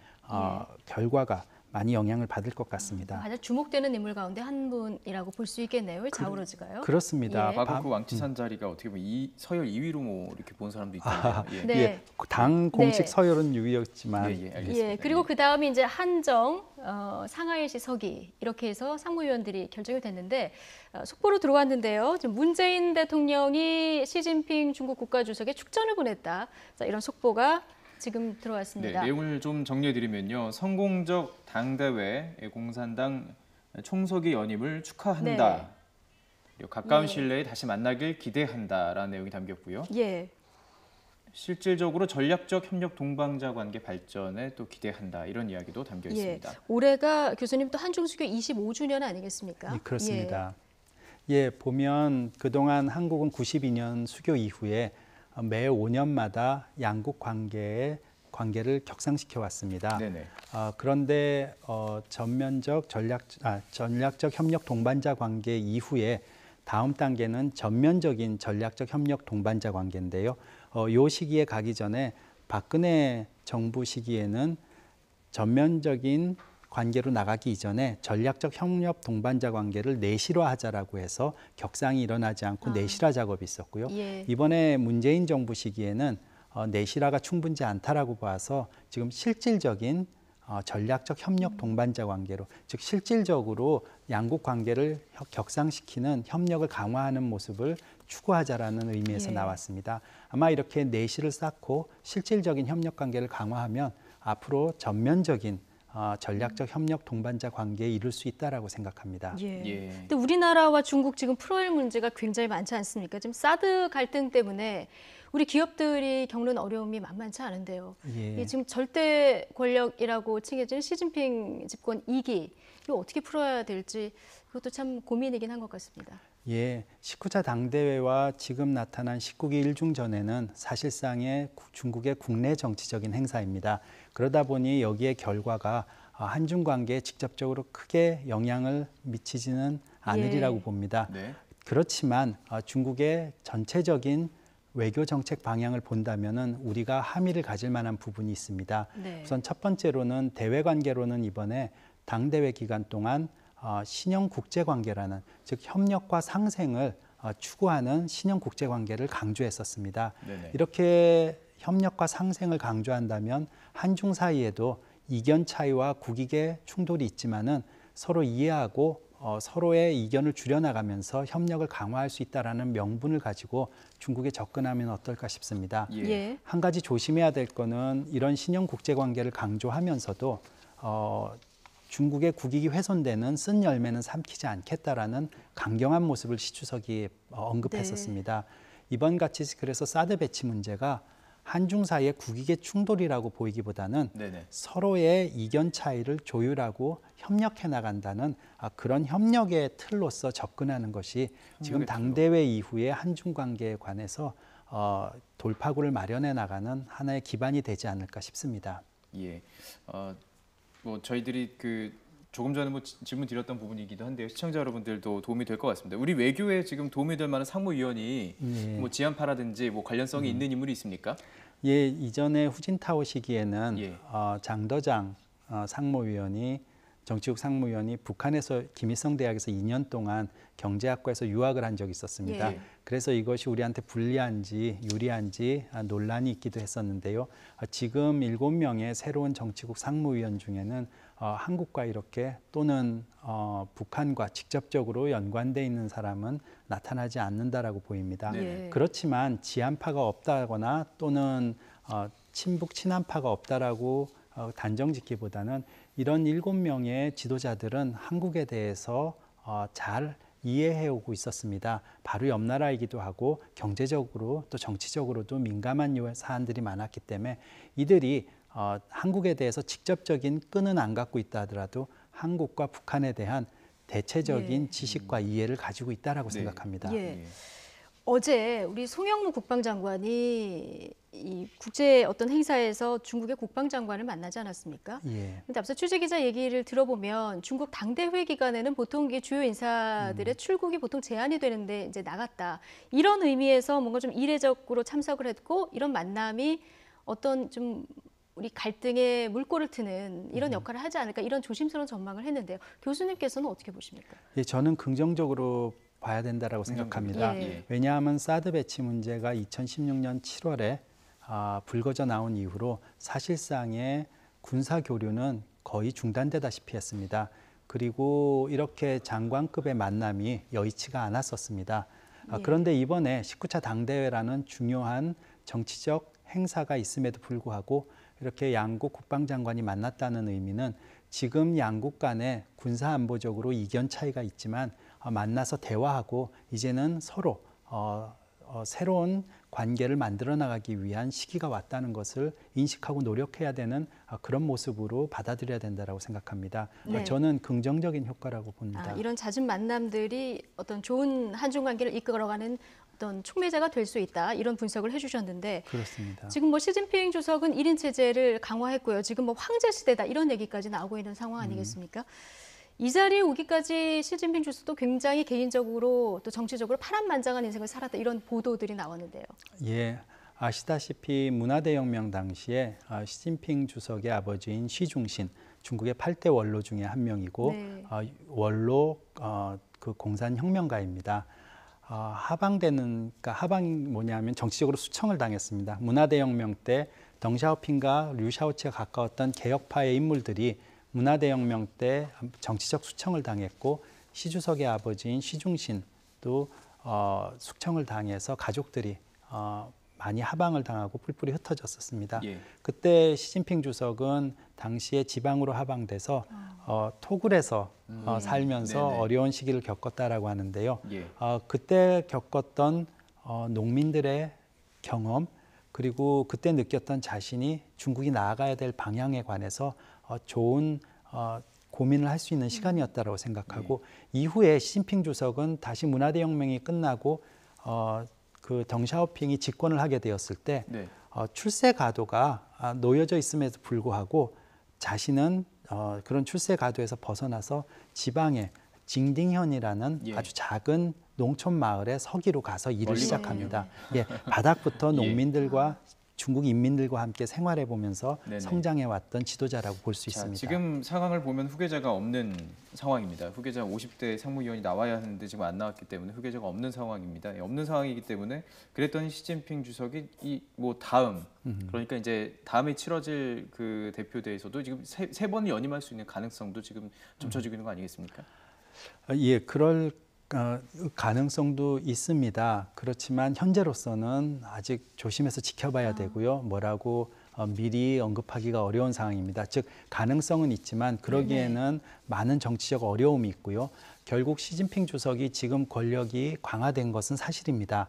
결과가 많이 영향을 받을 것 같습니다. 가장 주목되는 인물 가운데 한 분이라고 볼 수 있겠네요. 자오러지가요. 그렇습니다. 예. 과거 그 왕치산 자리가 어떻게 보면 서열 2위로 뭐 이렇게 본 사람도 있던데요. 예. 네. 예, 당 공식 네. 서열은 6위였지만 알겠습니다. 예, 그리고 그 다음에 이제 한정, 상하이시 서기 이렇게 해서 상무위원들이 결정이 됐는데 속보로 들어왔는데요. 지금 문재인 대통령이 시진핑 중국 국가주석에 축전을 보냈다. 자, 이런 속보가 지금 들어왔습니다. 네, 내용을 좀 정리해드리면요. 성공적 당대회 공산당 총서기 연임을 축하한다. 네. 그리고 가까운 예. 시일 내에 다시 만나길 기대한다라는 내용이 담겼고요. 예. 실질적으로 전략적 협력 동반자 관계 발전에 또 기대한다. 이런 이야기도 담겨 예. 있습니다. 올해가 교수님 또 한중수교 25주년 아니겠습니까? 네, 그렇습니다. 예, 보면 그동안 한국은 92년 수교 이후에 매 5년마다 양국 관계를 격상시켜 왔습니다. 네네. 그런데 전면적 전략적 협력 동반자 관계 이후에 다음 단계는 전면적인 전략적 협력 동반자 관계인데요. 이 시기에 가기 전에 박근혜 정부 시기에는 전면적인 관계로 나가기 이전에 전략적 협력 동반자 관계를 내실화하자라고 해서 격상이 일어나지 않고 내실화 작업이 있었고요. 예. 이번에 문재인 정부 시기에는 내실화가 충분치 않다라고 봐서 지금 실질적인 전략적 협력 동반자 관계로, 즉 실질적으로 양국 관계를 격상시키는 협력을 강화하는 모습을 추구하자라는 의미에서 나왔습니다. 아마 이렇게 내실을 쌓고 실질적인 협력 관계를 강화하면 앞으로 전면적인 전략적 협력 동반자 관계에 이룰 수 있다라고 생각합니다. 예. 근데 우리나라와 중국 지금 풀어야 할 문제가 굉장히 많지 않습니까? 지금 사드 갈등 때문에 우리 기업들이 겪는 어려움이 만만치 않은데요. 예. 지금 절대 권력이라고 칭해진 시진핑 집권 2기 이거 어떻게 풀어야 될지 그것도 참 고민이긴 한 것 같습니다. 예, 19차 당대회와 지금 나타난 19기 일중전에는 사실상의 중국의 국내 정치적인 행사입니다. 그러다 보니 여기에 결과가 한중 관계에 직접적으로 크게 영향을 미치지는 않으리라고 봅니다. 네. 그렇지만 중국의 전체적인 외교 정책 방향을 본다면은 우리가 함의를 가질 만한 부분이 있습니다. 네. 우선 첫 번째로는 대외 관계로는 이번에 당대회 기간 동안 신형 국제 관계라는, 즉 협력과 상생을 추구하는 신형 국제 관계를 강조했었습니다. 네네. 이렇게 협력과 상생을 강조한다면 한중 사이에도 이견 차이와 국익의 충돌이 있지만은 서로 이해하고 서로의 이견을 줄여나가면서 협력을 강화할 수 있다라는 명분을 가지고 중국에 접근하면 어떨까 싶습니다. 예. 한 가지 조심해야 될 거는 이런 신형 국제 관계를 강조하면서도 중국의 국익이 훼손되는 쓴 열매는 삼키지 않겠다라는 강경한 모습을 시 주석이 언급했었습니다. 이번 같이 그래서 사드 배치 문제가 한중 사이의 국익의 충돌이라고 보이기보다는 네네. 서로의 이견 차이를 조율하고 협력해 나간다는 그런 협력의 틀로서 접근하는 것이 지금 당대회 이후에 한중 관계에 관해서 돌파구를 마련해 나가는 하나의 기반이 되지 않을까 싶습니다. 예. 뭐 저희들이 조금 전에 뭐 질문 드렸던 부분이기도 한데요. 시청자 여러분들도 도움이 될 것 같습니다. 우리 외교에 지금 도움이 될 만한 상무위원이 뭐 지안파라든지 뭐 관련성이 있는 인물이 있습니까? 예, 이전에 후진타오 시기에는 예. 장더장 정치국 상무위원이 북한에서 김일성 대학에서 2년 동안 경제학과에서 유학을 한 적이 있었습니다. 예. 그래서 이것이 우리한테 불리한지 유리한지 논란이 있기도 했었는데요. 지금 7명의 새로운 정치국 상무위원 중에는 한국과 이렇게 또는 북한과 직접적으로 연관돼 있는 사람은 나타나지 않는다라고 보입니다. 네. 그렇지만 지한파가 없다거나 또는 친북 친한파가 없다라고 단정짓기보다는 이런 7명의 지도자들은 한국에 대해서 잘 이해해오고 있었습니다. 바로 옆 나라이기도 하고 경제적으로 또 정치적으로도 민감한 사안들이 많았기 때문에 이들이 한국에 대해서 직접적인 끈은 안 갖고 있다 하더라도 한국과 북한에 대한 대체적인 지식과 이해를 가지고 있다라고 생각합니다. 예. 어제 우리 송영무 국방장관이 이 국제 어떤 행사에서 중국의 국방장관을 만나지 않았습니까? 예. 근데 앞서 취재기자 얘기를 들어보면 중국 당대회 기간에는 보통 이게 주요 인사들의 출국이 보통 제한이 되는데 이제 나갔다. 이런 의미에서 뭔가 좀 이례적으로 참석을 했고 이런 만남이 어떤 좀 우리 갈등의 물꼬를 트는 이런 역할을 하지 않을까 이런 조심스러운 전망을 했는데요. 교수님께서는 어떻게 보십니까? 예, 저는 긍정적으로 봐야 된다라고 생각합니다. 예. 왜냐하면 사드 배치 문제가 2016년 7월에 불거져 나온 이후로 사실상의 군사 교류는 거의 중단되다시피 했습니다. 그리고 이렇게 장관급의 만남이 여의치가 않았었습니다. 그런데 이번에 19차 당대회라는 중요한 정치적 행사가 있음에도 불구하고 이렇게 양국 국방장관이 만났다는 의미는 지금 양국 간에 군사안보적으로 이견 차이가 있지만 만나서 대화하고 이제는 서로 새로운 관계를 만들어 나가기 위한 시기가 왔다는 것을 인식하고 노력해야 되는 그런 모습으로 받아들여야 된다고 생각합니다. 네. 저는 긍정적인 효과라고 봅니다. 이런 잦은 만남들이 어떤 좋은 한중 관계를 이끌어가는 어떤 촉매자가 될 수 있다 이런 분석을 해주셨는데 그렇습니다. 지금 뭐 시진핑 주석은 1인 체제를 강화했고요. 지금 뭐 황제 시대다 이런 얘기까지 나오고 있는 상황 아니겠습니까? 이 자리에 오기까지 시진핑 주석도 굉장히 개인적으로 또 정치적으로 파란만장한 인생을 살았다 이런 보도들이 나왔는데요. 예, 아시다시피 문화대혁명 당시에 시진핑 주석의 아버지인 시중신, 중국의 8대 원로 중에 한 명이고 네. 원로 그 공산혁명가입니다. 그러니까 하방이 뭐냐면 정치적으로 수청을 당했습니다. 문화대혁명 때 덩샤오핑과 류샤오치가 가까웠던 개혁파의 인물들이 문화대혁명 때 정치적 수청을 당했고 시 주석의 아버지인 시중신도 숙청을 당해서 가족들이 많이 하방을 당하고 뿔뿔이 흩어졌었습니다. 예. 그때 시진핑 주석은 당시에 지방으로 하방돼서 토굴에서 살면서 네네. 어려운 시기를 겪었다라고 하는데요. 예. 그때 겪었던 농민들의 경험 그리고 그때 느꼈던 자신이 중국이 나아가야 될 방향에 관해서 좋은 고민을 할 수 있는 시간이었다고 생각하고 이후에 시진핑 주석은 다시 문화대혁명이 끝나고 그 덩샤오핑이 집권을 하게 되었을 때 네. 출세 가도가 놓여져 있음에도 불구하고 자신은 그런 출세 가도에서 벗어나서 지방의 징딩현이라는 예. 아주 작은 농촌 마을에 서기로 가서 일을 멀리 시작합니다. 예, 바닥부터 농민들과 중국 인민들과 함께 생활해 보면서 네네. 성장해 왔던 지도자라고 볼 수 있습니다. 지금 상황을 보면 후계자가 없는 상황입니다. 후계자 50대 상무위원이 나와야 하는데 지금 안 나왔기 때문에 후계자가 없는 상황입니다. 없는 상황이기 때문에 그랬던 시진핑 주석이 다음 그러니까 이제 다음에 치러질 그 대표대에서도 지금 세 번 연임할 수 있는 가능성도 지금 점쳐지고 있는 거 아니겠습니까? 예, 그럴 가능성도 있습니다. 그렇지만 현재로서는 아직 조심해서 지켜봐야 되고요. 뭐라고 미리 언급하기가 어려운 상황입니다. 즉 가능성은 있지만 그러기에는 많은 정치적 어려움이 있고요. 결국 시진핑 주석이 지금 권력이 강화된 것은 사실입니다.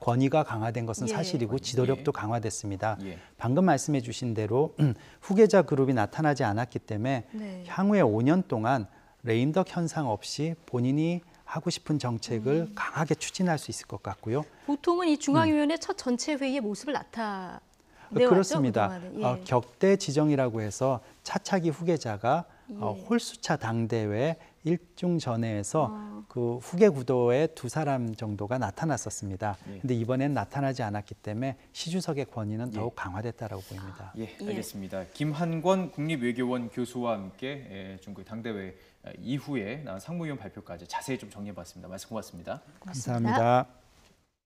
권위가 강화된 것은 사실이고 지도력도 강화됐습니다. 예. 방금 말씀해 주신 대로 후계자 그룹이 나타나지 않았기 때문에 향후에 5년 동안 레임덕 현상 없이 본인이 하고 싶은 정책을 강하게 추진할 수 있을 것 같고요. 보통은 이 중앙위원회 첫 전체 회의의 모습을 나타내왔죠. 그렇습니다. 그동안은. 격대 지정이라고 해서 차차기 후계자가 홀수차 당대회 일중 전회에서 그 후계 구도의 두 사람 정도가 나타났었습니다. 그런데 이번엔 나타나지 않았기 때문에 시 주석의 권위는 더욱 강화됐다고 보입니다. 예, 알겠습니다. 김한권 국립외교원 교수와 함께 중국 당대회 이후에 나온 상무위원 발표까지 자세히 좀 정리해봤습니다. 말씀 고맙습니다. 감사합니다.